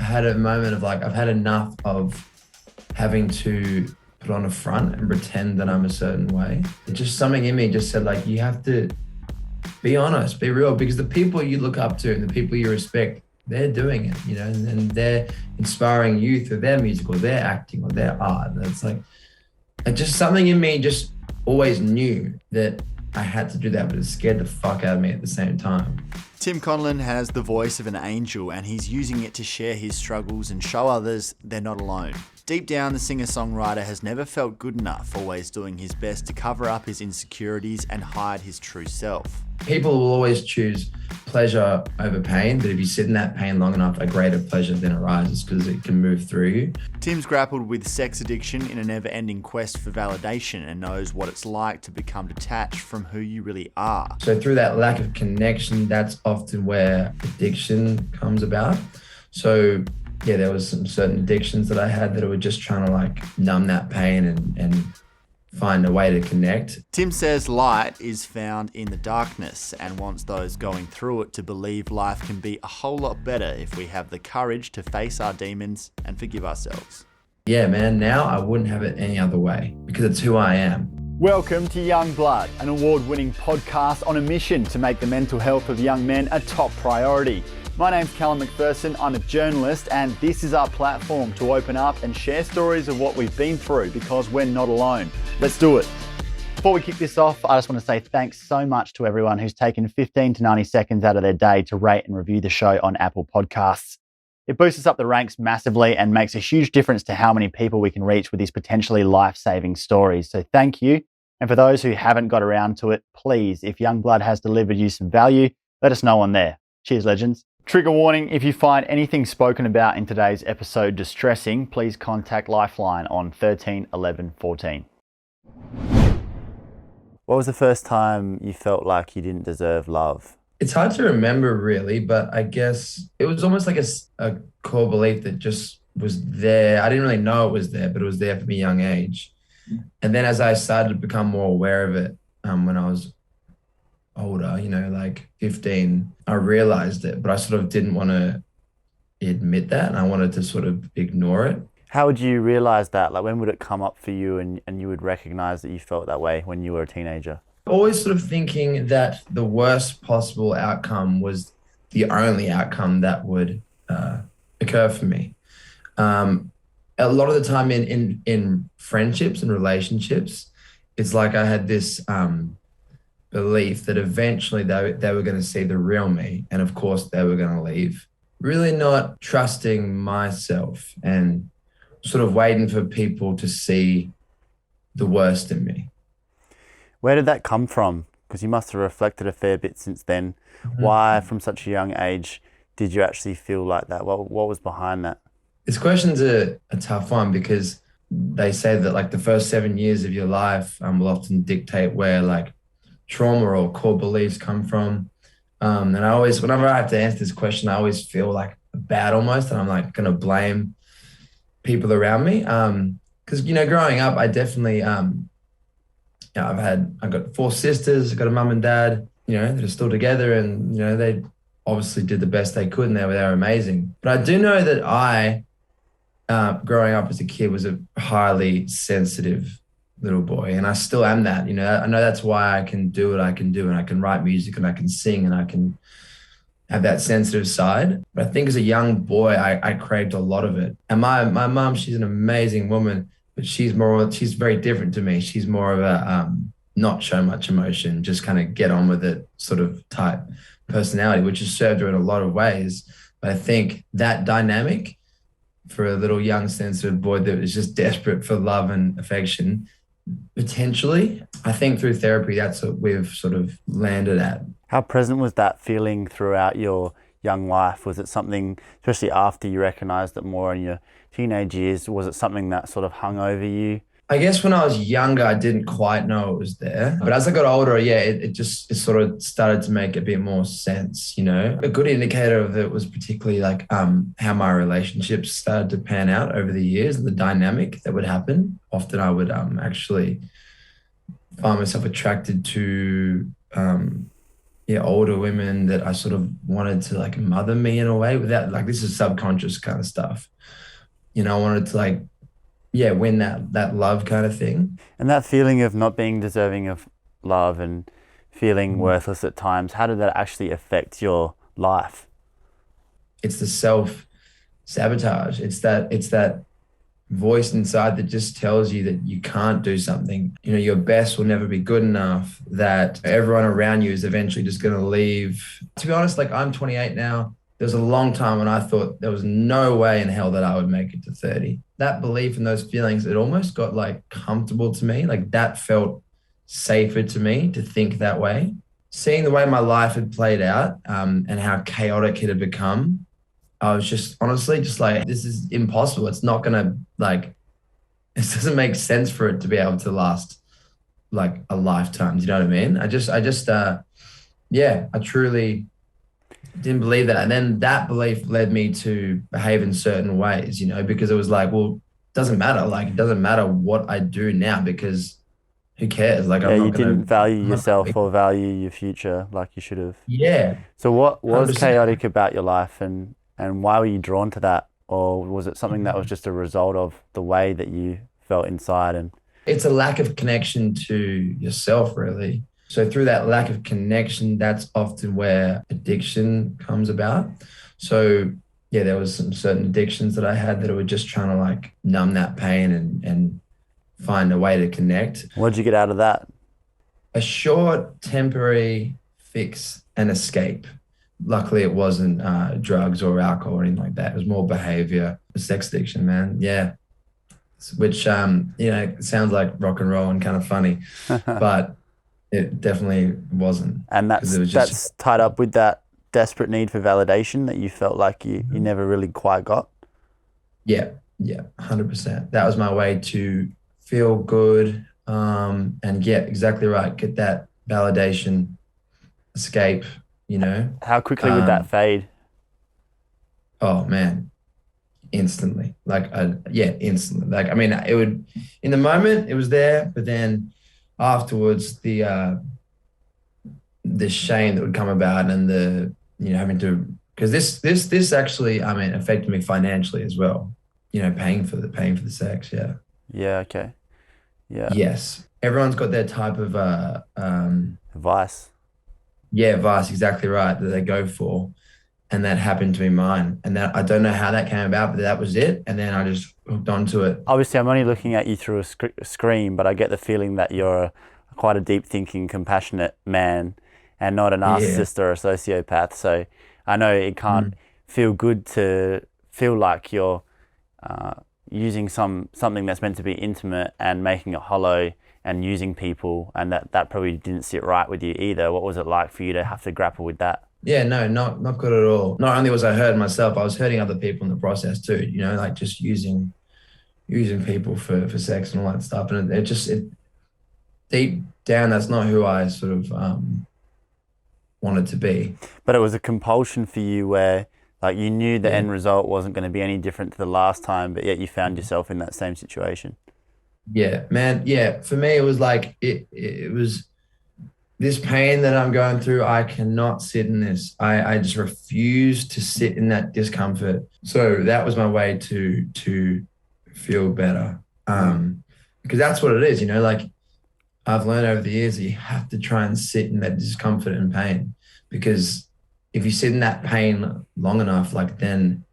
had a moment of like, I've had enough of having to put on a front and pretend that I'm a certain way. It's just something in me just said like, you have to be honest, be real, because the people you look up to and the people you respect, they're doing it, you know, and they're inspiring you through their music or their acting or their art. And it's like, and just something in me just always knew that I had to do that, but it scared the fuck out of me at the same time. Tim Conlon has the voice of an angel, and he's using it to share his struggles and show others they're not alone. Deep down, the singer-songwriter has never felt good enough, always doing his best to cover up his insecurities and hide his true self. People will always choose pleasure over pain, but if you sit in that pain long enough, a greater pleasure then arises because it can move through you. Tim's grappled with sex addiction in a never-ending quest for validation and knows what it's like to become detached from who you really are. So through that lack of connection, that's often where addiction comes about. So yeah, there was some certain addictions that I had that were just trying to like numb that pain and find a way to connect. Tim says light is found in the darkness and wants those going through it to believe life can be a whole lot better if we have the courage to face our demons and forgive ourselves. Yeah, man, now I wouldn't have it any other way because it's who I am. Welcome to Youngblood, an award-winning podcast on a mission to make the mental health of young men a top priority. My name's Callum McPherson, I'm a journalist, and this is our platform to open up and share stories of what we've been through because we're not alone. Let's do it. Before we kick this off, I just want to say thanks so much to everyone who's taken 15 to 90 seconds out of their day to rate and review the show on Apple Podcasts. It boosts us up the ranks massively and makes a huge difference to how many people we can reach with these potentially life-saving stories. So thank you. And for those who haven't got around to it, please, if Youngblood has delivered you some value, let us know on there. Cheers, legends. Trigger warning, if you find anything spoken about in today's episode distressing, please contact Lifeline on 13 11 14. What was the first time you felt like you didn't deserve love? It's hard to remember really, but I guess it was almost like a core belief that just was there. I didn't really know it was there, but it was there from a young age. And then as I started to become more aware of it, when I was older, you know, like 15, I realized it, but I sort of didn't want to admit that. And I wanted to sort of ignore it. How would you realize that? Like, when would it come up for you and you would recognize that you felt that way when you were a teenager? Always sort of thinking that the worst possible outcome was the only outcome that would occur for me. A lot of the time in friendships and relationships, it's like I had this belief that eventually they were going to see the real me. And of course they were going to leave. Really not trusting myself and sort of waiting for people to see the worst in me. Where did that come from? Because you must have reflected a fair bit since then. Mm-hmm. Why, from such a young age, did you actually feel like that? What was behind that? This question's a tough one because they say that like the first 7 years of your life will often dictate where like trauma or core beliefs come from. And I always, whenever I have to answer this question, I always feel like bad almost, and I'm like going to blame people around me. Because, you know, growing up, I definitely, I've got 4 sisters, I've got a mum and dad, you know, that are still together, and, you know, they obviously did the best they could and they were amazing. But I do know that I, growing up as a kid, was a highly sensitive little boy, and I still am that. You know, I know that's why I can do what I can do, and I can write music and I can sing and I can have that sensitive side. But I think as a young boy, I craved a lot of it. And my mom, she's an amazing woman, but she's very different to me. She's more of a not show much emotion, just kind of get on with it sort of type personality, which has served her in a lot of ways. But I think that dynamic for a little young sensitive boy that was just desperate for love and affection, potentially, I think through therapy, that's what we've sort of landed at. How present was that feeling throughout your young life? Was it something, especially after you recognized it more in your teenage years, was it something that sort of hung over you? I guess when I was younger, I didn't quite know it was there. But as I got older, yeah, it sort of started to make a bit more sense, you know. A good indicator of it was particularly like how my relationships started to pan out over the years and the dynamic that would happen. Often I would actually find myself attracted to yeah, older women that I sort of wanted to like mother me in a way without like this is subconscious kind of stuff. I wanted to like, yeah, win that love kind of thing. And that feeling of not being deserving of love and feeling worthless at times, how did that actually affect your life? It's the self sabotage. It's that voice inside that just tells you that you can't do something. Your best will never be good enough, that everyone around you is eventually just going to leave. To be honest, like I'm 28 now. There's a long time when I thought there was no way in hell that I would make it to 30. That belief and those feelings, it almost got like comfortable to me. Like that felt safer to me to think that way. Seeing the way my life had played out and how chaotic it had become, I was just honestly just like, this is impossible. It's not gonna like, it doesn't make sense for it to be able to last like a lifetime. Do you know what I mean? Yeah, I truly didn't believe that. And then that belief led me to behave in certain ways, because it was like, well, it doesn't matter. Like, it doesn't matter what I do now because who cares? Like, Yeah, I'm you not didn't gonna, value I'm not gonna yourself be, or value your future like you should have. yeah, So what was 100%. chaotic about your life, and why were you drawn to that? Or was it something that was just a result of the way that you felt inside? And It's a lack of connection to yourself, really. So through that lack of connection, that's often where addiction comes about. So yeah, there was some certain addictions that I had that were just trying to like numb that pain and find a way to connect. what did you get out of that? A short temporary fix and escape. Luckily, it wasn't drugs or alcohol or anything like that. It was more behavior, sex addiction, man. Yeah, which sounds like rock and roll and kind of funny, but it definitely wasn't And because that's it was just that's tied up with that desperate need for validation that you felt like you never really quite got. yeah, yeah, 100%. That was my way to feel good, and get exactly right, get that validation, escape, you know. How quickly would that Um, fade? oh man, instantly. Like yeah, instantly. Like I mean, it would in the moment it was there, but then afterwards the shame that would come about and the having to because this actually I mean affected me financially as well. Paying for the sex. Yeah. Yeah, okay. Yeah. Yes. Everyone's got their type of Vice. yeah, vice, exactly right, that they go for. And that happened to be mine. And that I don't know how that came about, but that was it. And then I just hooked onto it. Obviously, I'm only looking at you through a screen, but I get the feeling that you're quite a deep thinking, compassionate man and not a Yeah. narcissist or a sociopath. So I know it can't Mm. feel good to feel like you're uh, using something that's meant to be intimate and making it hollow and using people, and that probably didn't sit right with you either. What was it like for you to have to grapple with that? Yeah, no, not good at all. Not only was I hurting myself, I was hurting other people in the process too, like just using people for sex and all that stuff. And it deep down, that's not who I sort of wanted to be. But it was a compulsion for you where like you knew the Yeah. end result wasn't going to be any different to the last time, but yet you found yourself in that same situation. Yeah, man. Yeah. For me, it was like it was this pain that I'm going through. I cannot sit in this. I just refuse to sit in that discomfort. So that was my way to feel better. Because that's what it is, like I've learned over the years that you have to try and sit in that discomfort and pain, because if you sit in that pain long enough, like then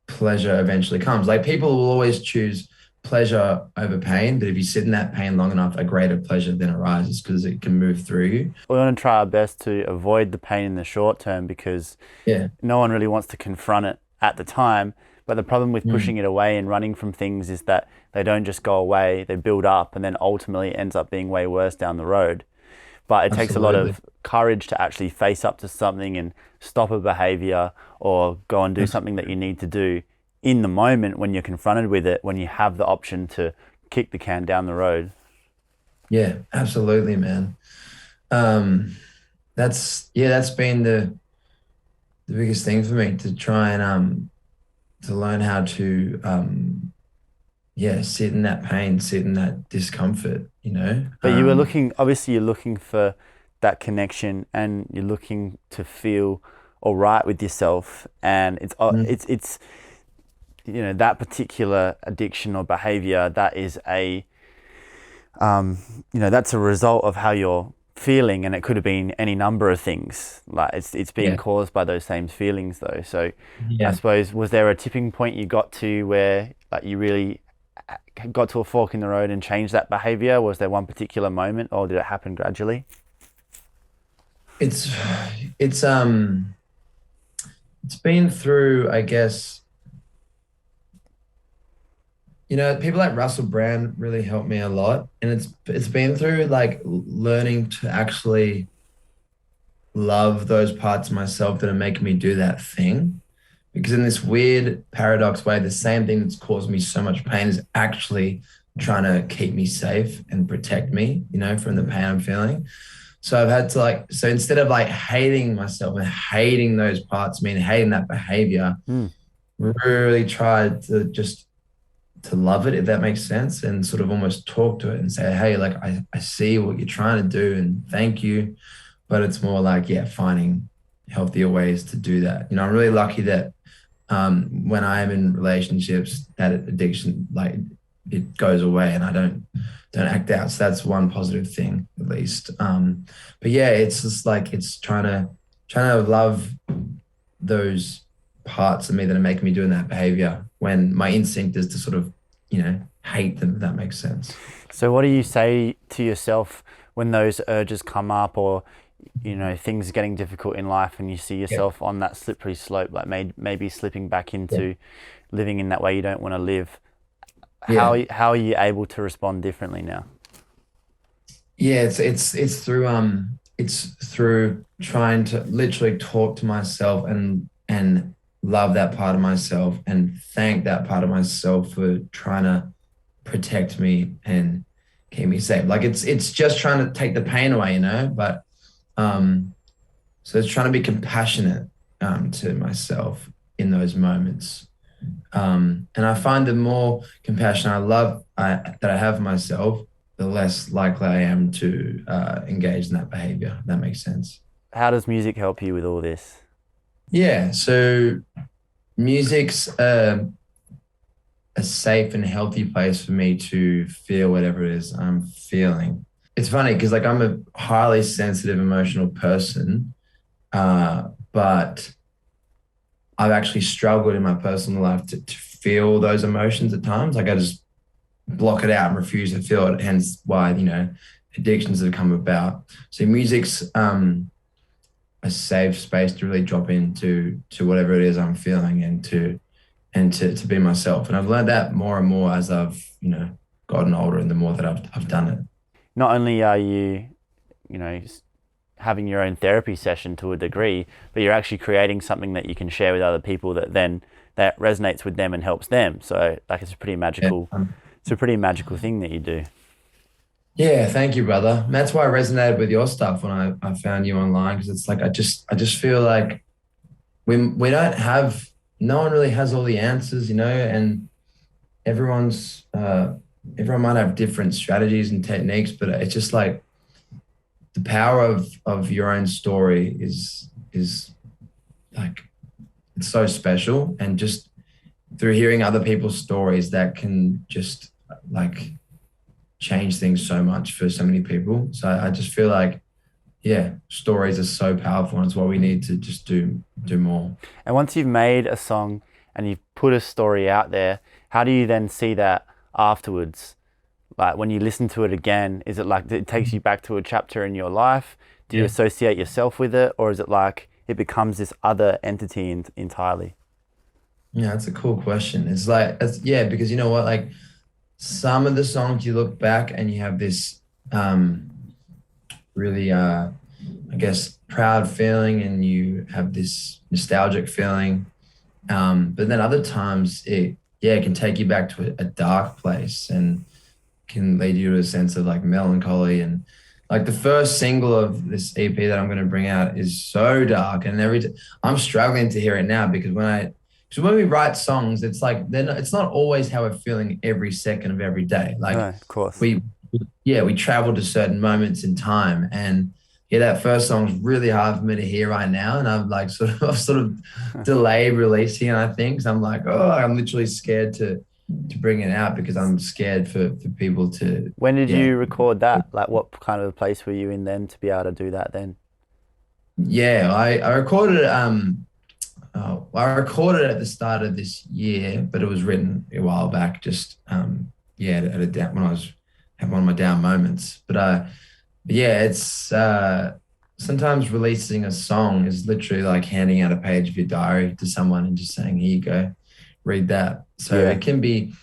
pleasure eventually comes. Like people will always choose pleasure over pain, but if you sit in that pain long enough, a greater pleasure then arises because it can move through you. We want to try our best to avoid the pain in the short term because Yeah. no one really wants to confront it at the time. But the problem with Mm. pushing it away and running from things is that they don't just go away, they build up and then ultimately it ends up being way worse down the road. But it takes a lot Absolutely. of courage to actually face up to something and stop a behavior or go and do something that you need to do in the moment when you're confronted with it, when you have the option to kick the can down the road. Yeah, absolutely, man. That's been the biggest thing for me, to try and to learn how to sit in that pain, sit in that discomfort. But you were looking, obviously you're looking for that connection and you're looking to feel all right with yourself, and it's that particular addiction or behavior, that is that's a result of how you're feeling, and it could have been any number of things. Like it's being caused by those same feelings though. So I suppose, was there a tipping point you got to where like you really got to a fork in the road and changed that behavior? Was there one particular moment, or did it happen gradually? It's it's been through, I guess, people like Russell Brand really helped me a lot. And it's been through like learning to actually love those parts of myself that are making me do that thing. Because in this weird paradox way, the same thing that's caused me so much pain is actually trying to keep me safe and protect me, from the pain I'm feeling. So I've had to so instead of like hating myself and hating those parts of me and hating that behavior, really tried to just to love it, if that makes sense, and sort of almost talk to it and say, hey, like I see what you're trying to do and thank you. But it's more like, finding healthier ways to do that. I'm really lucky that when I am in relationships, that addiction, like it goes away and I don't act out. So that's one positive thing, at least. But it's just like, it's trying to love those parts of me that are making me doing that behavior when my instinct is to sort of, hate them, if that makes sense. So what do you say to yourself when those urges come up, or, things are getting difficult in life and you see yourself on that slippery slope, like maybe slipping back into living in that way you don't want to live? How are you able to respond differently now? It's through trying to literally talk to myself and love that part of myself and thank that part of myself for trying to protect me and keep me safe. Like it's just trying to take the pain away, but so it's trying to be compassionate to myself in those moments. And I find the more compassion that I have for myself, the less likely I am to engage in that behavior, if that makes sense. How does music help you with all this? So music's a safe and healthy place for me to feel whatever it is I'm feeling. It's funny because like I'm a highly sensitive, emotional person, but I've actually struggled in my personal life to feel those emotions at times. Like I just block it out and refuse to feel it, hence why, addictions have come about. So music's a safe space to really drop into whatever it is I'm feeling and to be myself. And I've learned that more and more as I've, gotten older and the more that I've done it. Not only are you, having your own therapy session to a degree, but you're actually creating something that you can share with other people that resonates with them and helps them. So like it's a pretty magical thing that you do. Yeah, thank you, brother. And that's why I resonated with your stuff when I found you online, because it's like I just feel like we don't have, no one really has all the answers, and everyone might have different strategies and techniques, but it's just like the power of your own story is like, it's so special. And just through hearing other people's stories, that can just like change things so much for so many people. So I just feel like, stories are so powerful, and it's what we need to just do more. And once you've made a song and you've put a story out there, how do you then see that afterwards? Like when you listen to it again, is it like it takes you back to a chapter in your life? Do you associate yourself with it, or is it like it becomes this other entity entirely? Yeah, that's a cool question. It's like, because you know what, like some of the songs you look back and you have this really, I guess, proud feeling, and you have this nostalgic feeling. But then other times it can take you back to a dark place and can lead you to a sense of like melancholy. And like the first single of this EP that I'm going to bring out is so dark, and I'm struggling to hear it now, because when we write songs, it's like it's not always how we're feeling every second of every day. Like, no, of course, we travel to certain moments in time, and yeah, that first song's really hard for me to hear right now, and I'm like I've sort of delayed releasing it. I think 'cause I'm like, oh, I'm literally scared to bring it out because I'm scared for people to, When did yeah, you record that? Like, what kind of place were you in then to be able to do that then? yeah. I recorded it. I recorded it at the start of this year, but it was written a while back. Just yeah, at a down when I was having one of my down moments. But yeah, it's sometimes releasing a song is literally like handing out a page of your diary to someone and just saying, "Here you go, read that." So Yeah. it can be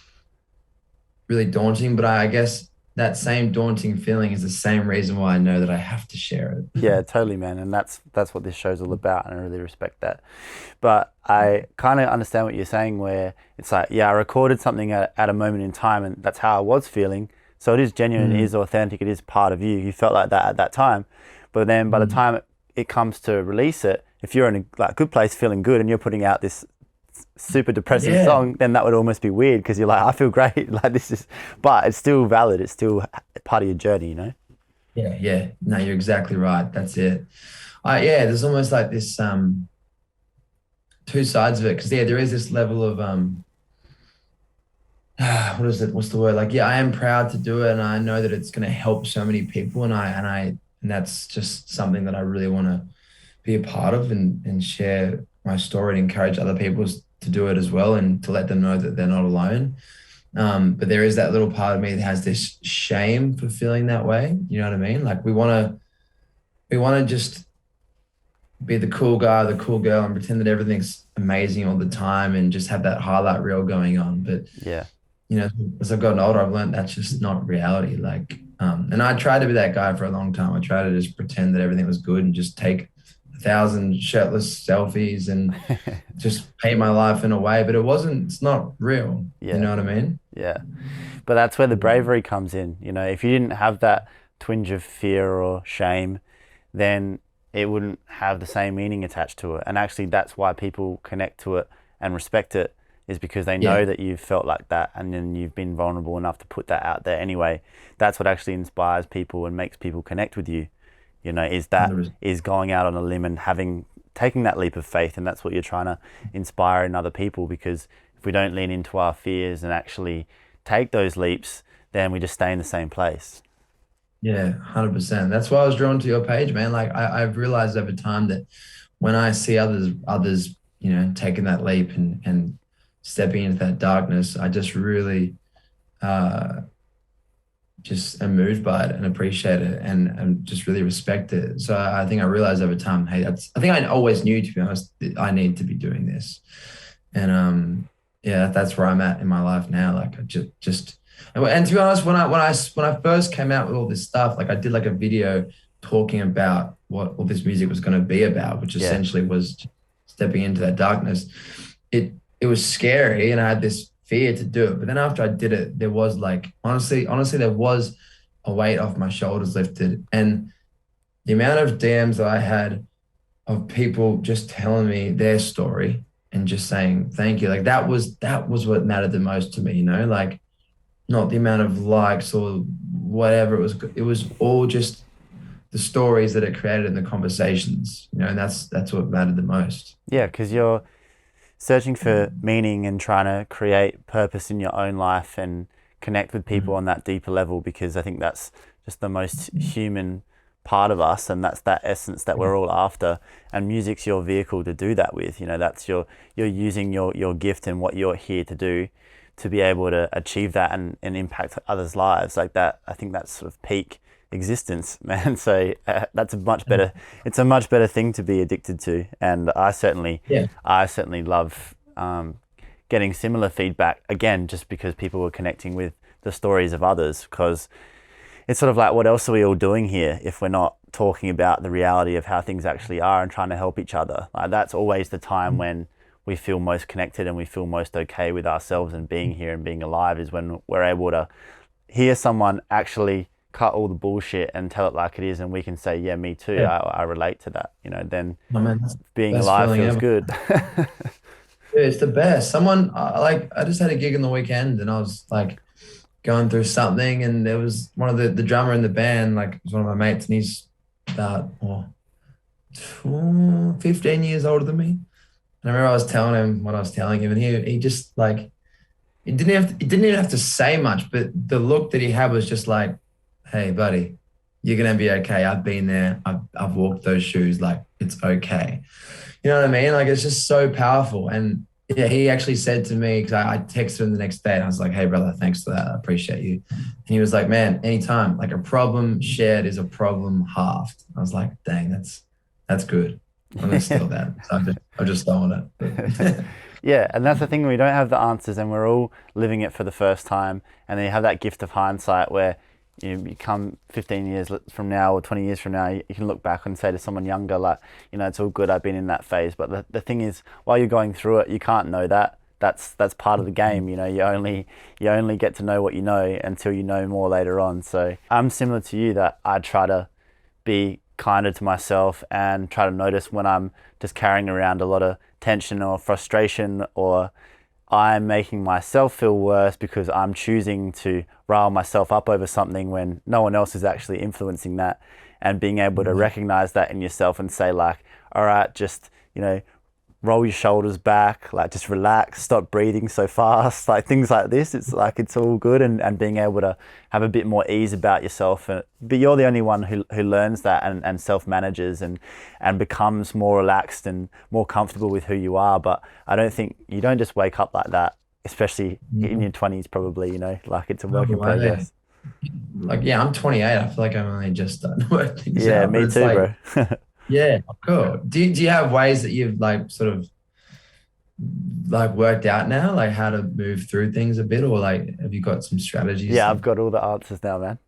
really daunting, but I guess that same daunting feeling is the same reason why I know that I have to share it. Yeah, totally, man. And that's what this show's all about, and I really respect that. But I kind of understand what you're saying, where it's like, yeah, I recorded something at a moment in time, and that's how I was feeling. So it is genuine, it Mm, is authentic, it is part of you. You felt like that at that time. But then by the mm. time it comes to release it, if you're in a like good place, feeling good, and you're putting out this super depressing Yeah, song, then that would almost be weird because you're like, I feel great, like this is, but it's still valid. It's still part of your journey, you know? yeah, yeah. No, you're exactly right. That's it. Yeah, there's almost like this two sides of it because yeah, there is this level of what is it? What's the word? Like, yeah, I am proud to do it, and I know that it's going to help so many people, and that's just something that I really want to be a part of and share my story and encourage other people to do it as well, and to let them know that they're not alone. But there is that little part of me that has this shame for feeling that way. You know what I mean? Like we want to just be the cool guy, the cool girl, and pretend that everything's amazing all the time, and just have that highlight reel going on. But Yeah. you know, as I've gotten older, I've learned that's just not reality. Like, and I tried to be that guy for a long time. I tried to just pretend that everything was good and just take 1,000 shirtless selfies and just paint my life in a way, but it's not real. You Yeah. know what I mean? Yeah. But that's where the bravery comes in. You know, if you didn't have that twinge of fear or shame, then it wouldn't have the same meaning attached to it. And actually, that's why people connect to it and respect it, is because they Yeah. know that you've felt like that, and then you've been vulnerable enough to put that out there anyway. That's what actually inspires people and makes people connect with you. You know, is going out on a limb and taking that leap of faith. And that's what you're trying to inspire in other people, because if we don't lean into our fears and actually take those leaps, then we just stay in the same place. Yeah, 100%. That's why I was drawn to your page, man. Like I've realized over time that when I see others, you know, taking that leap and stepping into that darkness, I just really uh just am moved by it and appreciate it and just really respect it. So I think I realized over time, hey, I think I always knew, to be honest, that I need to be doing this. And yeah, that's where I'm at in my life now. Like I just and to be honest, when I first came out with all this stuff, like I did like a video talking about what all this music was going to be about, which Yeah. essentially was stepping into that darkness. It was scary, and I had this fear to do it. But then after I did it, there was like honestly, there was a weight off my shoulders lifted, and the amount of DMs that I had of people just telling me their story and just saying thank you, like that was what mattered the most to me. You know, like not the amount of likes or whatever. It was all just the stories that it created in the conversations. You know, and that's what mattered the most. Yeah, because you're searching for meaning and trying to create purpose in your own life and connect with people Mm. on that deeper level, because I think that's just the most human part of us, and that's that essence that we're all after, and music's your vehicle to do that with. You know, that's you're using your gift and what you're here to do to be able to achieve that and impact others' lives like that. I think that's sort of peak existence, man. So that's a much better, it's a much better thing to be addicted to. And Yeah. I certainly love getting similar feedback, again, just because people were connecting with the stories of others, because it's sort of like, what else are we all doing here if we're not talking about the reality of how things actually are and trying to help each other? Like, that's always the time when we feel most connected and we feel most okay with ourselves and being here and being alive, is when we're able to hear someone actually cut all the bullshit and tell it like it is, and we can say, yeah, me too, Yeah. I relate to that, you know, then Oh man, that's the being best alive feeling feels ever. good. Yeah, it's the best. Someone like I just had a gig in the weekend, and I was like going through something, and there was one of the drummer in the band, like, was one of my mates, and about 15 years older than me. And I remember I was telling him what I was telling him, and he just like, he didn't even have to say much, but the look that he had was just like, hey, buddy, you're going to be okay. I've been there. I've walked those shoes. Like, it's okay. You know what I mean? Like, it's just so powerful. And yeah, he actually said to me, because I texted him the next day and I was like, hey, brother, thanks for that. I appreciate you. And he was like, man, anytime. Like, a problem shared is a problem halved. I was like, dang, that's good. I'm going to steal that. So I've just stolen it. Yeah, and that's the thing, we don't have the answers and we're all living it for the first time, and then you have that gift of hindsight where you come 15 years from now or 20 years from now, you can look back and say to someone younger, like, it's all good, I've been in that phase. But the thing is, while you're going through it, you can't know that. That's part of the game. You only get to know what you know until you know more later on. So I'm similar to you, that I try to be kinder to myself and try to notice when I'm just carrying around a lot of tension or frustration, or I'm making myself feel worse because I'm choosing to rile myself up over something when no one else is actually influencing that. And being able to recognize that in yourself and say, like, all right, just, roll your shoulders back, like, just relax, stop breathing so fast, like things like this. It's like, it's all good, and being able to have a bit more ease about yourself. But you're the only one who learns that and self-manages and becomes more relaxed and more comfortable with who you are. But I don't think, you don't just wake up like that, especially in your 20s probably, like, it's a work in progress. Like, yeah, I'm 28. I feel like I'm only just starting to work things Yeah, out. me too, like, bro. yeah, cool. Do you have ways that you've like sort of like worked out now, like how to move through things a bit, or like have you got some strategies? Yeah, I've got all the answers now, man.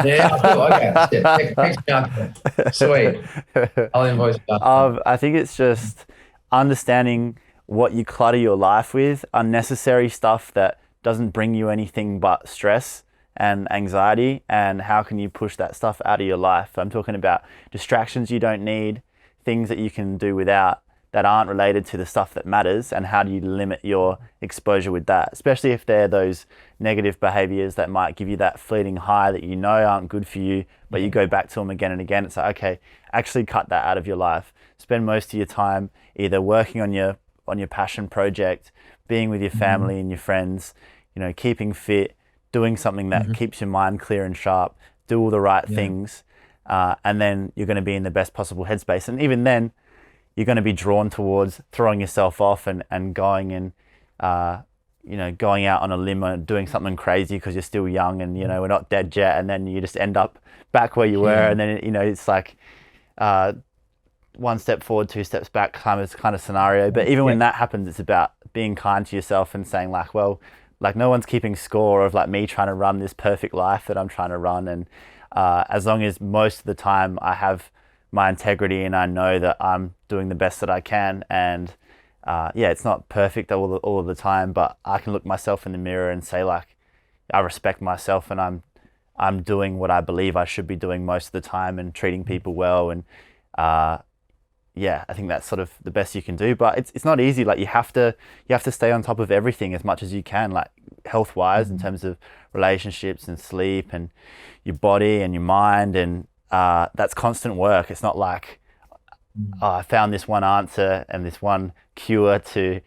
Yeah, cool. Okay, shit. Text me after. Sweet. I'll invoice you after. I think it's just understanding what you clutter your life with, unnecessary stuff that doesn't bring you anything but stress and anxiety, and how can you push that stuff out of your life. I'm talking about distractions you don't need, things that you can do without, that aren't related to the stuff that matters, and how do you limit your exposure with that, especially if they're those negative behaviors that might give you that fleeting high that aren't good for you, but you go back to them again and again. It's like, okay, actually cut that out of your life. Spend most of your time either working on your passion project, being with your family and your friends, keeping fit, doing something that keeps your mind clear and sharp, do all the right things, and then you're going to be in the best possible headspace. And even then, you're going to be drawn towards throwing yourself off and going and, going out on a limb and doing something crazy because you're still young and, we're not dead yet. And then you just end up back where you were. And then, it's like one step forward, two steps back kind of scenario. But even when that happens, it's about being kind to yourself and saying, like, well, like, no one's keeping score of like me trying to run this perfect life that I'm trying to run. And as long as most of the time I have my integrity and I know that I'm doing the best that I can, and it's not perfect all of the time, but I can look myself in the mirror and say, like, I respect myself and I'm doing what I believe I should be doing most of the time and treating people well. And I think that's sort of the best you can do. But it's not easy. Like, you have to stay on top of everything as much as you can, like health wise, in terms of relationships and sleep and your body and your mind, and that's constant work. It's not like I found this one answer and this one cure to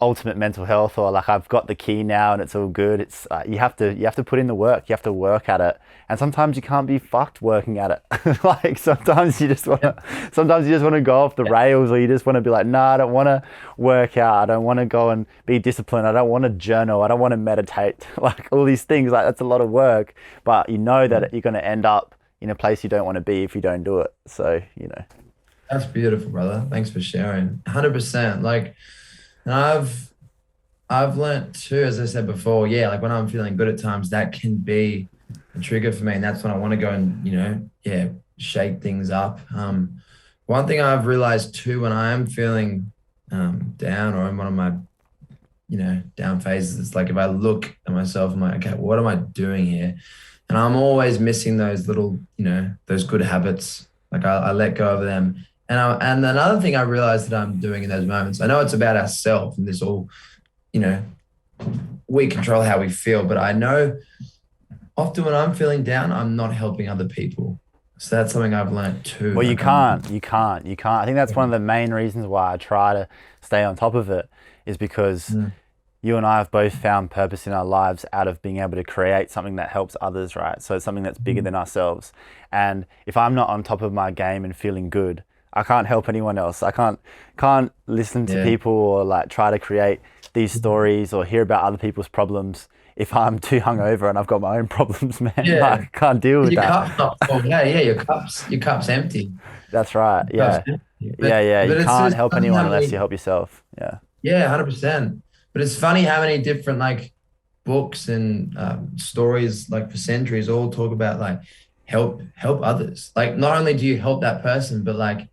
ultimate mental health, or like I've got the key now and it's all good. It's you have to put in the work. You have to work at it, and sometimes you can't be fucked working at it. Like, sometimes you just want to go off the rails, or you just want to be like, nah, I don't want to work out. I don't want to go and be disciplined. I don't want to journal. I don't want to meditate. Like, all these things, like, that's a lot of work, but you know that you're going to end up in a place you don't want to be if you don't do it. So, That's beautiful, brother. Thanks for sharing. 100%. Like, and I've learnt too, as I said before, like, when I'm feeling good at times, that can be a trigger for me. And that's when I want to go and, shake things up. One thing I've realized too, when I am feeling down, or in one of my, down phases, it's like, if I look at myself, I'm like, okay, what am I doing here? And I'm always missing those little, those good habits. Like, I let go of them. And another thing I realized that I'm doing in those moments, I know it's about ourselves and this all, we control how we feel, but I know often when I'm feeling down, I'm not helping other people. So that's something I've learned too. Well, you Like can't, you can't, you can't. I think that's one of the main reasons why I try to stay on top of it, is because mm, you and I have both found purpose in our lives out of being able to create something that helps others, right? So it's something that's bigger mm, than ourselves. And if I'm not on top of my game and feeling good, I can't help anyone else. I can't listen to yeah, people or like try to create these stories or hear about other people's problems if I'm too hungover and I've got my own problems, man. yeah. I can't deal with Your that. cup's not full. Yeah, yeah. Your cup's empty. That's right. Your cup's Yeah. empty. Yeah, yeah. You But it's can't just help funny anyone how unless you many. help yourself. Yeah. Yeah, 100%. But it's funny how many different like books and stories like for centuries all talk about like help others. Like not only do you help that person, but like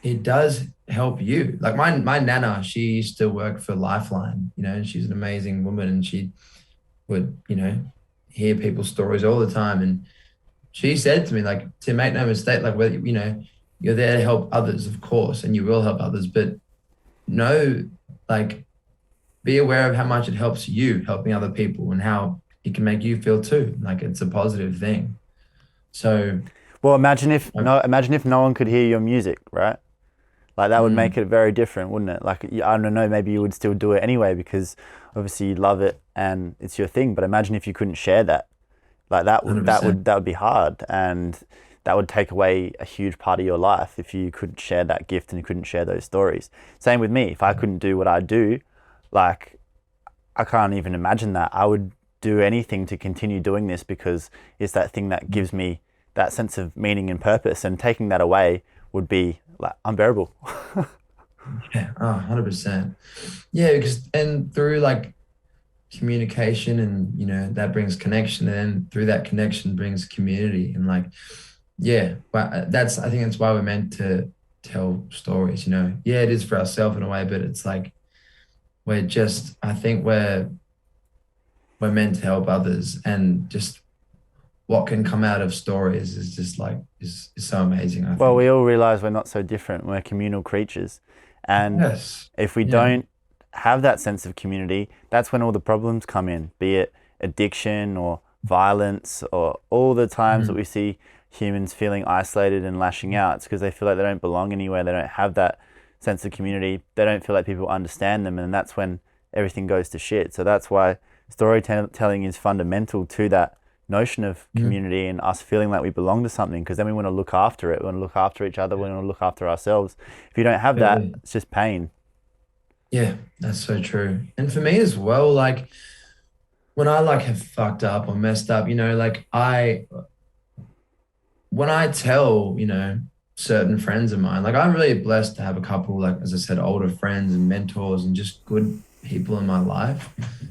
it does help you. Like my nana, she used to work for Lifeline, and she's an amazing woman, and she would, hear people's stories all the time. And she said to me, like, to make no mistake, like whether, you're there to help others, of course, and you will help others, but know, like, be aware of how much it helps you helping other people and how it can make you feel too. Like it's a positive thing. So, Well, imagine if um, no one could hear your music, right? Like that would mm, make it very different, wouldn't it? Like I don't know, maybe you would still do it anyway because obviously you love it and it's your thing. But imagine if you couldn't share that. Like $100%. that would be hard, and that would take away a huge part of your life if you couldn't share that gift and you couldn't share those stories. Same with me. If I couldn't do what I do, like I can't even imagine that. I would do anything to continue doing this because it's that thing that gives me that sense of meaning and purpose, and taking that away would be like unbearable. Yeah, 100%. Yeah, because, and through like communication and, that brings connection. And then through that connection brings community. And like, yeah, but I think that's why we're meant to tell stories. Yeah, it is for ourselves in a way, but it's like, I think we're meant to help others, and just what can come out of stories is just like is so amazing, I Well, we think. all realize we're not so different. We're communal creatures. And Yes. if we Yeah. don't have that sense of community, that's when all the problems come in, be it addiction or violence or all the times that Mhm. we see humans feeling isolated and lashing out. It's because they feel like they don't belong anywhere. They don't have that sense of community. They don't feel like people understand them. And that's when everything goes to shit. So that's why storytelling is fundamental to that notion of Mhm. community and us feeling like we belong to something, because then we want to look after it, we want to look after each other, we want to look after ourselves. If you don't have that, Totally. it's just pain. Yeah, that's so true. And for me as well, like when I like have fucked up or messed up, like when I tell, certain friends of mine, like I'm really blessed to have a couple, like as I said, older friends and mentors and just good people in my life.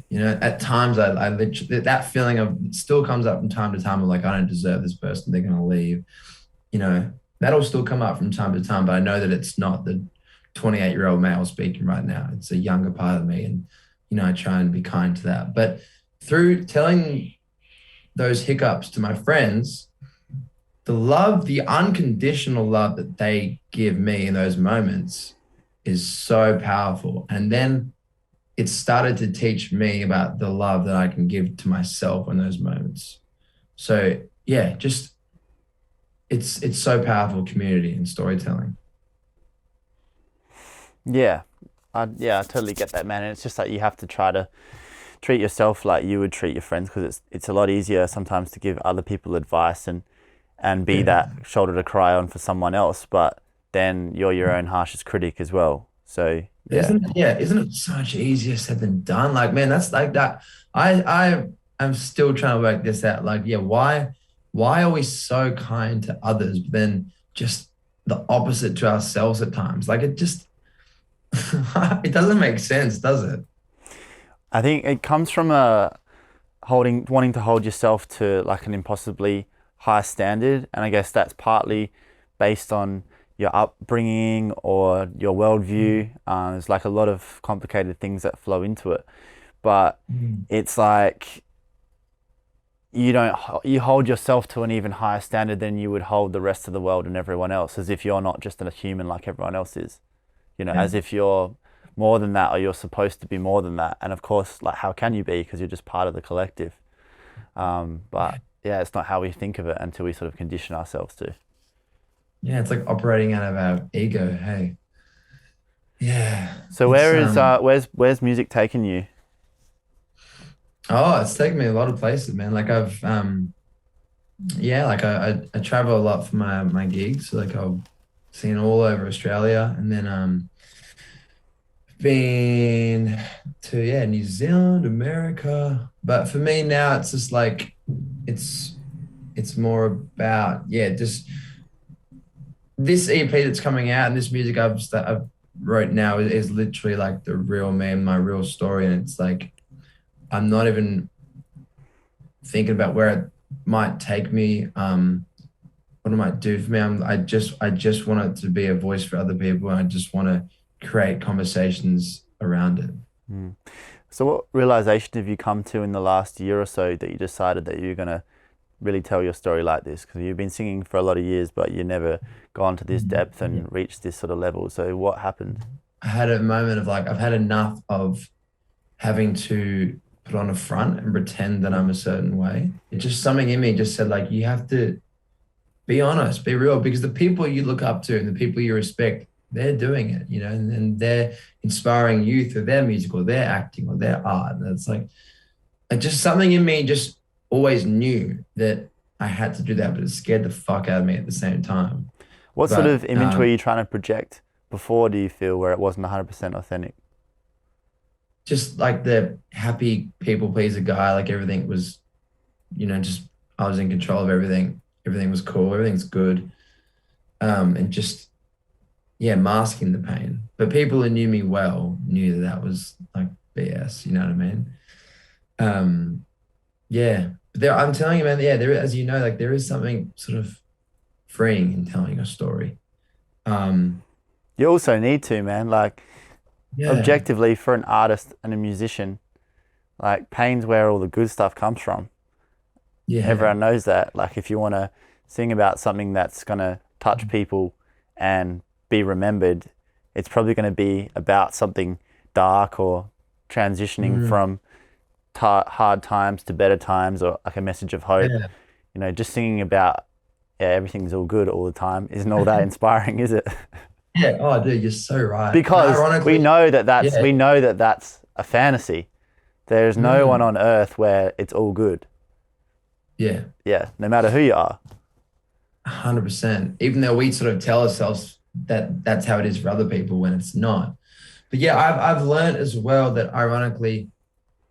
At times I literally, that feeling of it still comes up from time to time of like, I don't deserve this person, they're gonna leave. You know, that'll still come up from time to time, but I know that it's not the 28-year-old male speaking right now. It's a younger part of me. And, I try and be kind to that. But through telling those hiccups to my friends, the love, the unconditional love that they give me in those moments is so powerful. And then it started to teach me about the love that I can give to myself in those moments. So yeah, just it's so powerful, community and storytelling. Yeah, I totally get that, man. And it's just like you have to try to treat yourself like you would treat your friends, because it's a lot easier sometimes to give other people advice and be Yeah. that shoulder to cry on for someone else, but then you're your own harshest critic as well. So yeah. Isn't it so much easier said than done? Like, man, that's like that. I am still trying to work this out. Like, yeah, why are we so kind to others, but then just the opposite to ourselves at times? Like it just it doesn't make sense, does it? I think it comes from a wanting to hold yourself to like an impossibly high standard, and I guess that's partly based on your upbringing or your worldview. There's like a lot of complicated things that flow into it, but Mm. it's like you hold yourself to an even higher standard than you would hold the rest of the world and everyone else, as if you're not just a human like everyone else is. Yeah. As if you're more than that, or you're supposed to be more than that. And of course, like how can you be, because you're just part of the collective. But yeah, it's not how we think of it until we sort of condition ourselves to. Yeah, it's like operating out of our ego. Hey, yeah, So it's where's music taken you? oh, it's taken me a lot of places, man. Like I've yeah, like I travel a lot for my gigs. So like I've seen all over Australia, and then been to yeah New Zealand, America. But for me now, it's just like it's it's more about yeah just this EP that's coming out and this music I've wrote now is literally like the real me and my real story, and it's like I'm not even thinking about where it might take me, what it might do for me. I just want it to be a voice for other people, and I just want to create conversations around it. Mm. So what realization have you come to in the last year or so that you decided that you're going to really tell your story like this? Because you've been singing for a lot of years, but you never gone to this depth Yeah. and reached this sort of level. So what happened? I had a moment of like I've had enough of having to put on a front and pretend that I'm a certain way. It just something in me just said like you have to be honest, be real, because the people you look up to and the people you respect, they're doing it, you know, and they're inspiring you through their music or their acting or their art. And it's like just something in me just always knew that I had to do that, but it scared the fuck out of me at the same time. What sort But of image were you trying to project before, do you feel, where it wasn't 100% authentic? just like the happy people pleaser guy, like everything was, you know, just I was in control of everything. Everything was cool. Everything's good. And just yeah, masking the pain. But people who knew me well knew that that was like BS. You know what I mean? Um, yeah. But there, I'm telling you, man. Yeah, there, as you know, like there is something sort of freeing in telling a story. Um, You also need to, man. Like, yeah, objectively, for an artist and a musician, like, pain's where all the good stuff comes from. yeah, Everyone knows that. Like, if you want to sing about something that's going to touch people and be remembered, it's probably going to be about something dark or transitioning mm, from hard times to better times, or like a message of hope. yeah, You know, just singing about, yeah, everything's all good all the time isn't all that inspiring, is it? yeah. Oh, dude, you're so right. And Because we ironically, know that yeah, that's a fantasy. There's no one mm, on earth where it's all good. yeah. Yeah, no matter who you are. 100%. Even though we sort of tell ourselves that that's how it is for other people when it's not. But yeah, I've learned as well that ironically,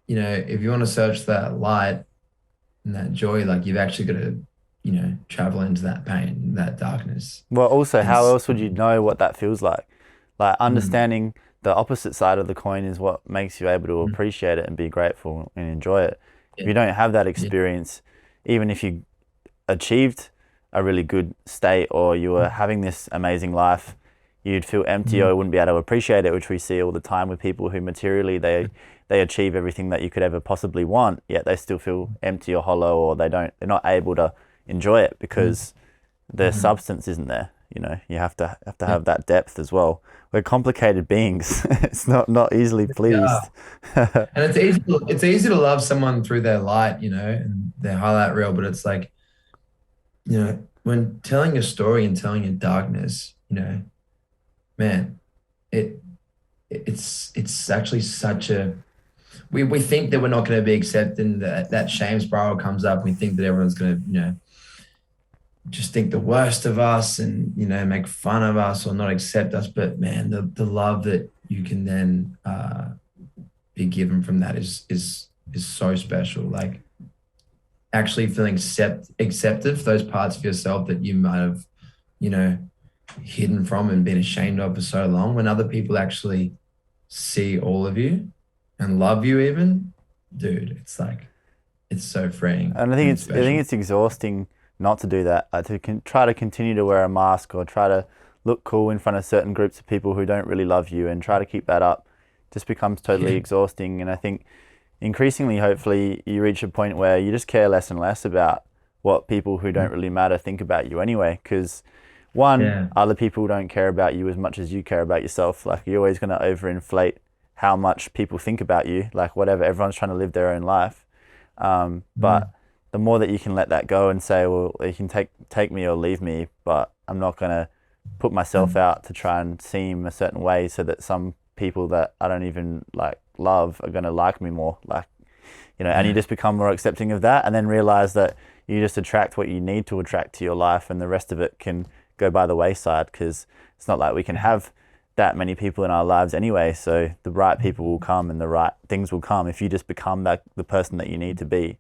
you know, if you want to search that light and that joy, like you've actually got to, you know, travel into that pain, that darkness. Well, also, And how else would you know what that feels like? Like, mm, understanding the opposite side of the coin is what makes you able to mm, appreciate it and be grateful and enjoy it. If yeah, you don't have that yeah, experience, even if you achieved a really good state or you were having this amazing life, you'd feel empty mm, or wouldn't be able to appreciate it, which we see all the time with people who materially they achieve everything that you could ever possibly want, yet they still feel empty or hollow, or they're not able to enjoy it mm, because the mm, substance isn't there. You know, you have to yeah, have that depth as well. We're complicated beings. It's not easily yeah. pleased. And it's easy to love someone through their light, you know, and their highlight reel, but it's like, you know, when telling a story and telling your darkness, you know, man, it it's actually such a we think that we're not going to be accepted, and that shame spiral comes up. We think that everyone's going to, you know, just think the worst of us and, you know, make fun of us or not accept us. But man, the love that you can then be given from that is so special. Like actually feeling accepted for those parts of yourself that you might have, you know, hidden from and been ashamed of for so long. When other people actually see all of you and love you, even, dude, it's like it's so freeing And and I think special. it's exhausting not to do that. To try to continue to wear a mask or try to look cool in front of certain groups of people who don't really love you, and try to keep that up just becomes totally Yeah. exhausting. And I think increasingly, hopefully, you reach a point where you just care less and less about what people who don't really matter think about you anyway. Because one, Yeah. other people don't care about you as much as you care about yourself. Like, you're always going to overinflate how much people think about you. Like, whatever, everyone's trying to live their own life. Mm. But the more that you can let that go and say, well, you can take me or leave me, but I'm not gonna put myself out to try and seem a certain way so that some people that I don't even like love are gonna like me more. Like, and you just become more accepting of that, and then realize that you just attract what you need to attract to your life, and the rest of it can go by the wayside, because it's not like we can have that many people in our lives anyway. So the right people will come and the right things will come if you just become the person that you need to be.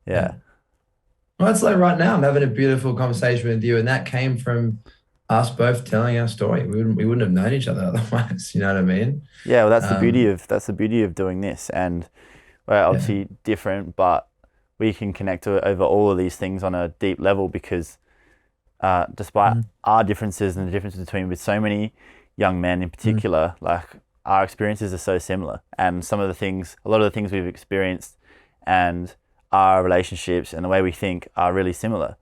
Yeah. Well, it's like right now I'm having a beautiful conversation with you, and that came from us both telling our story. We wouldn't have known each other otherwise. You know what I mean? Yeah, well, that's the beauty of doing this, and we're obviously different, but we can connect over all of these things on a deep level, because despite our differences and the differences between with so many young men in particular, like our experiences are so similar, and a lot of the things we've experienced and our relationships and the way we think are really similar,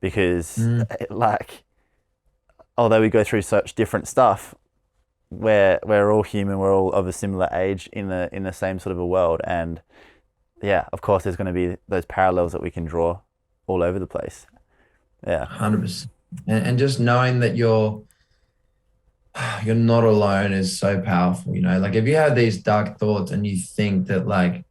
because like, although we go through such different stuff, we're all human, we're all of a similar age in the same sort of a world. And yeah, of course there's going to be those parallels that we can draw all over the place. Yeah. 100%. And just knowing that you're not alone is so powerful. Like if you have these dark thoughts and you think that like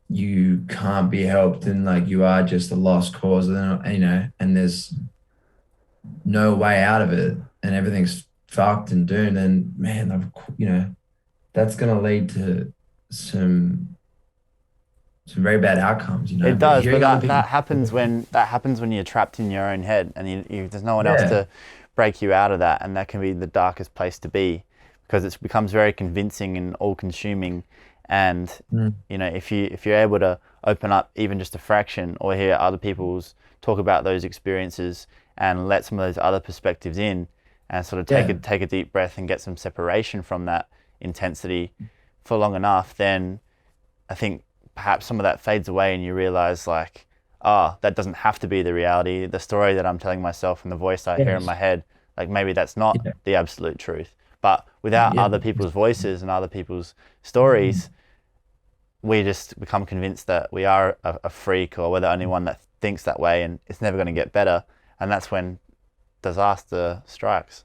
you can't be helped and like you are just a lost cause, and there's no way out of it and everything's fucked and doomed, then man, that's going to lead to some very bad outcomes. It does, but that happens when you're trapped in your own head, and there's no one else to break you out of that, and that can be the darkest place to be, because it becomes very convincing and all-consuming. And if you're able to open up even just a fraction, or hear other people's talk about those experiences and let some of those other perspectives in, and sort of take a deep breath and get some separation from that intensity for long enough, then I think perhaps some of that fades away, and you realize like, that doesn't have to be the reality. The story that I'm telling myself and the voice I hear in my head, like maybe that's not the absolute truth. But without other people's voices and other people's stories, we just become convinced that we are a freak, or we're the only one that thinks that way, and it's never going to get better. And that's when disaster strikes.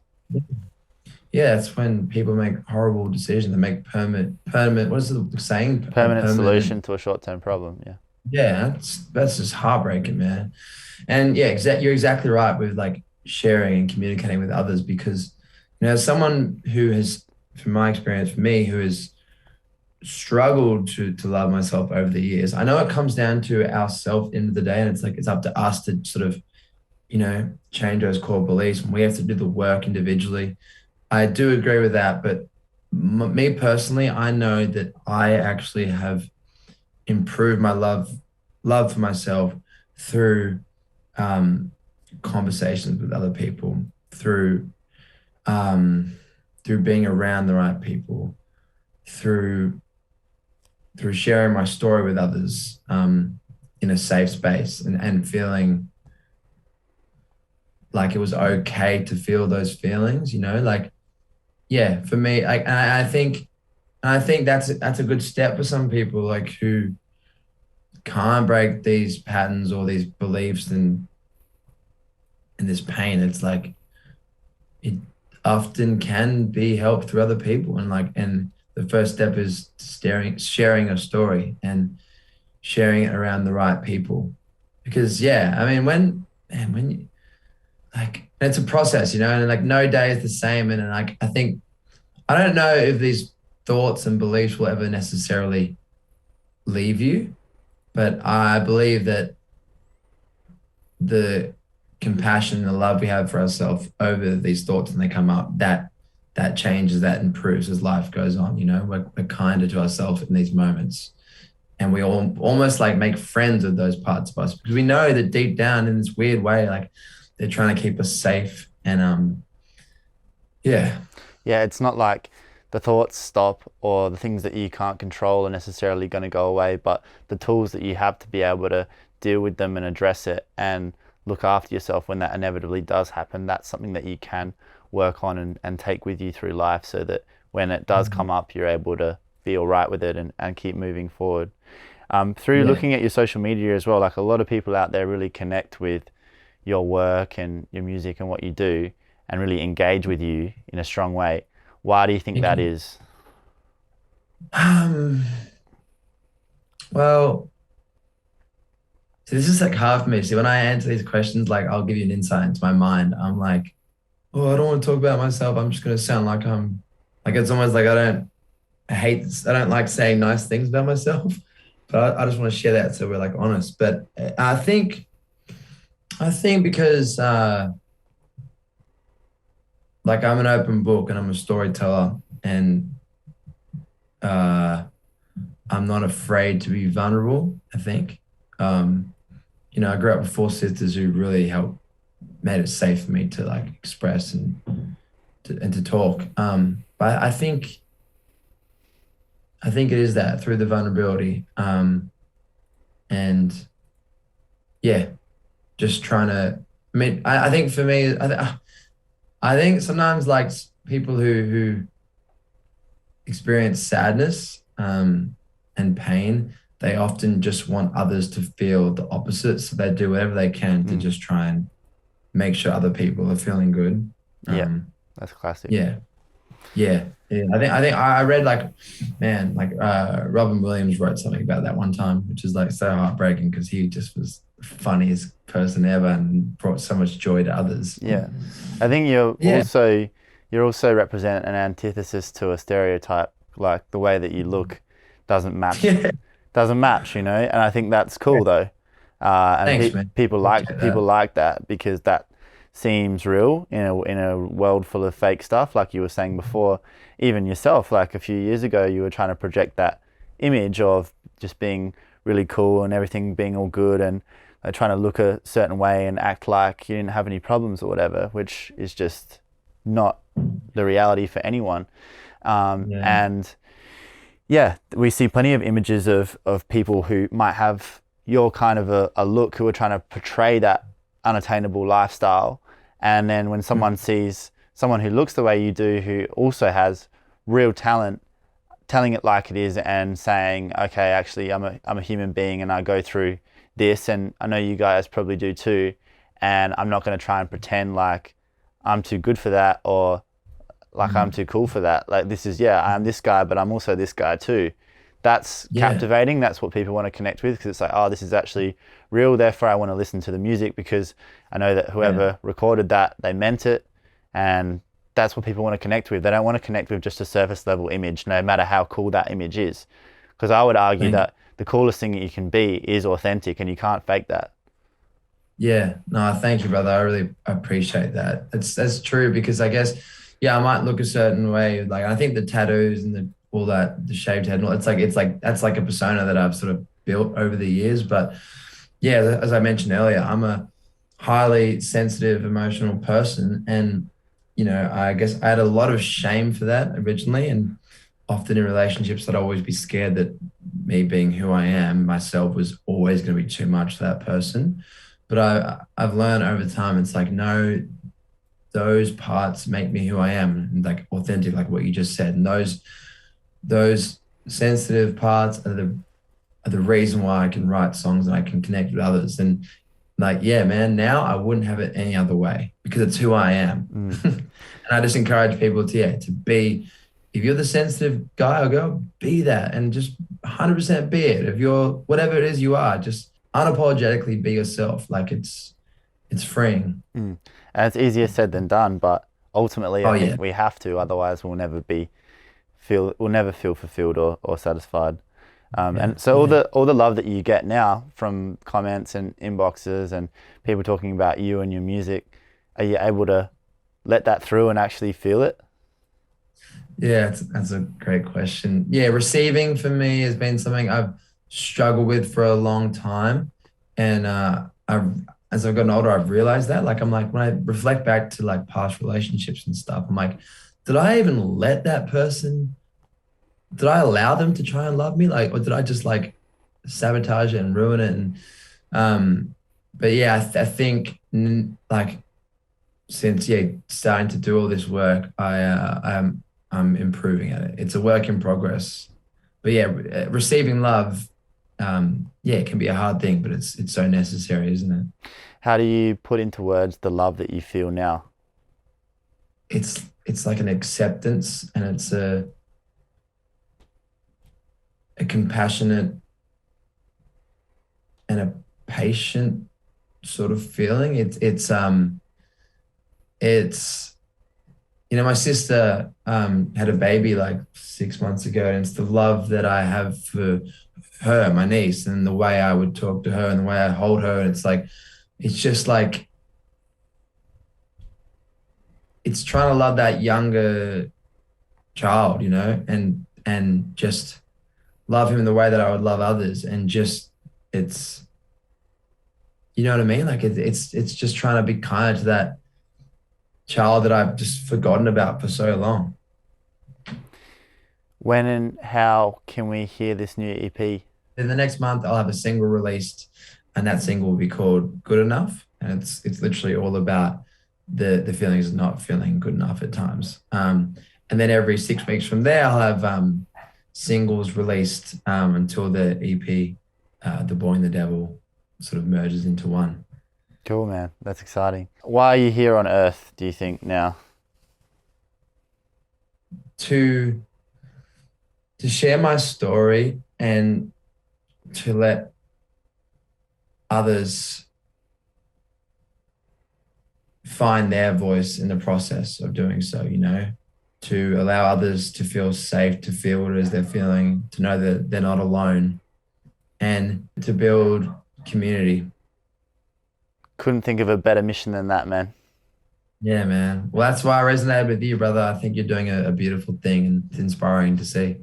Yeah, that's when people make horrible decisions. They make permanent. What is the saying? Permanent solution to a short-term problem. Yeah. Yeah, that's just heartbreaking, man. And yeah, you're exactly right with like sharing and communicating with others, because as someone who has, from my experience, for me, who has struggled to love myself over the years, I know it comes down to ourself in the day, and it's like it's up to us to sort of change those core beliefs, and we have to do the work individually. I do agree with that, but me personally, I know that I actually have improved my love for myself through conversations with other people, through being around the right people, through sharing my story with others in a safe space, and feeling like it was okay to feel those feelings, like, yeah, for me, like, and I think that's a good step for some people, like, who can't break these patterns or these beliefs and this pain. It's like, it often can be helped through other people, and the first step is sharing a story and sharing it around the right people, because when you, like, it's a process, and like no day is the same. And like, I don't know if these thoughts and beliefs will ever necessarily leave you, but I believe that the compassion and the love we have for ourselves over these thoughts when they come up, that changes, that improves as life goes on. We're kinder to ourselves in these moments, and we all almost like make friends with those parts of us, because we know that deep down in this weird way, like, they're trying to keep us safe. And it's not like the thoughts stop or the things that you can't control are necessarily going to go away, but the tools that you have to be able to deal with them and address it and look after yourself when that inevitably does happen, that's something that you can work on and take with you through life, so that when it does come up, you're able to be all right with it and keep moving forward. Through Yeah. looking at your social media as well, like a lot of people out there really connect with your work and your music and what you do and really engage with you in a strong way. Why do you think Thank that you. is? Um, well, so this is like hard for me. See, when I answer these questions, like I'll give you an insight into my mind. I'm like, oh, I don't want to talk about myself. I'm just gonna sound like I'm like it's almost like I don't like saying nice things about myself, but I just want to share that so we're like honest. But I think because like I'm an open book and I'm a storyteller and uh I'm not afraid to be vulnerable, I think. Um, I grew up with four sisters who really helped made it safe for me to like express and to talk. But I think it is that through the vulnerability. And yeah, just trying to. I think for me, I think sometimes like people who experience sadness and pain, they often just want others to feel the opposite, so they do whatever they can to Mm. just try and make sure other people are feeling good. Yeah, Um, that's classic. yeah, yeah. I think I read like, man, like Robin Williams wrote something about that one time, which is like so heartbreaking because he just was the funniest person ever and brought so much joy to others. Yeah, I think Yeah, you're also represent an antithesis to a stereotype. Like the way that you look yeah. doesn't match, And I think that's cool though. And Thanks, man. people Appreciate people that. like that because that seems real in a world full of fake stuff. Like you were saying before, even yourself, like a few years ago, you were trying to project that image of just being really cool and everything being all good and trying to look a certain way and act like you didn't have any problems or whatever, which is just not the reality for anyone. Yeah, And yeah, we see plenty of images of people who might have your kind of a look who are trying to portray that unattainable lifestyle. And then when someone sees someone who looks the way you do, who also has real talent, telling it like it is and saying, okay, actually, I'm a human being and I go through this, and I know you guys probably do too. And I'm not going to try and pretend like I'm too good for that or like I'm too cool for that. Like this is, yeah, I'm this guy, but I'm also this guy too. That's yeah, captivating. That's what people want to connect with because it's like, oh, this is actually real. Therefore, I want to listen to the music because I know that yeah, whoever recorded that, they meant it. And that's what people want to connect with. They don't want to connect with just a surface level image, no matter how cool that image is. Because I would argue thank that the coolest thing that you can be is authentic and you can't fake that. Yeah, no, thank you, brother. I really appreciate that. That's true because I guess, yeah, I might look a certain way. Like I think the tattoos and the all that, the shaved head, and all, it's like that's like a persona that I've sort of built over the years. But yeah, as I mentioned earlier, I'm a highly sensitive, emotional person, and I guess I had a lot of shame for that originally, and often in relationships, I'd always be scared that me being who I am myself was always going to be too much for that person. But I've learned over time, it's like, no, those parts make me who I am, and like authentic, like what you just said. And those sensitive parts are the reason why I can write songs and I can connect with others. And like, yeah, man, now I wouldn't have it any other way because it's who I am. Mm. And I just encourage people to, yeah, to be, if you're the sensitive guy or girl, be that and just 100% be it. If you're whatever it is you are, just unapologetically be yourself. Like it's freeing. Mm. And it's easier said than done, but ultimately Oh I yeah. think we have to, otherwise we'll never feel fulfilled or satisfied. Yeah. And so Yeah. all the love that you get now from comments and inboxes and people talking about you and your music, are you able to let that through and actually feel it? Yeah, that's a great question. Yeah, receiving for me has been something I've struggled with for a long time. And as I've gotten older, I've realized that. Like I'm like when I reflect back to like past relationships and stuff, I'm like, did I even let that person, did I allow them to try and love me? Like, or did I just like sabotage it and ruin it? And um, but yeah, I think like since yeah starting to do all this work, I'm improving at it. It's a work in progress. But yeah, receiving love it can be a hard thing, but it's so necessary, isn't it? How do you put into words the love that you feel now? It's like an acceptance, and it's a compassionate and a patient sort of feeling. It's my sister had a baby like 6 months ago, and it's the love that I have for her, my niece, and the way I would talk to her and the way I hold her. And it's just like, it's trying to love that younger child, and just love him in the way that I would love others. And just, you know what I mean? Like it's just trying to be kind to that child that I've just forgotten about for so long. When and how can we hear this new EP? In the next month, I'll have a single released, and that single will be called Good Enough. And it's literally all about the feelings of not feeling good enough at times. And then every 6 weeks from there, I'll have singles released until the EP, The Boy and the Devil, sort of merges into one. Cool, man. That's exciting. Why are you here on Earth, do you think, now? To share my story and to let others find their voice in the process of doing so, to allow others to feel safe, to feel what it is they're feeling, to know that they're not alone, and to build community. Couldn't think of a better mission than that, man. Yeah, man. Well, that's why I resonated with you, brother. I think you're doing a beautiful thing, and it's inspiring to see.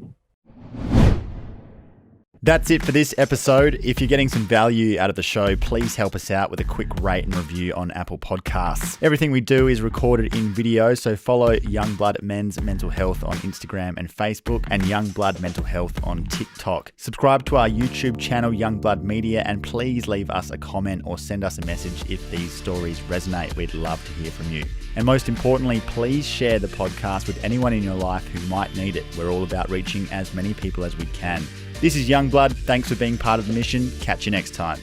That's it for this episode. If you're getting some value out of the show, please help us out with a quick rate and review on Apple Podcasts. Everything we do is recorded in video, so follow Youngblood Men's Mental Health on Instagram and Facebook, and Youngblood Mental Health on TikTok. Subscribe to our YouTube channel, Youngblood Media, and please leave us a comment or send us a message if these stories resonate. We'd love to hear from you. And most importantly, please share the podcast with anyone in your life who might need it. We're all about reaching as many people as we can. This is Youngblood. Thanks for being part of the mission. Catch you next time.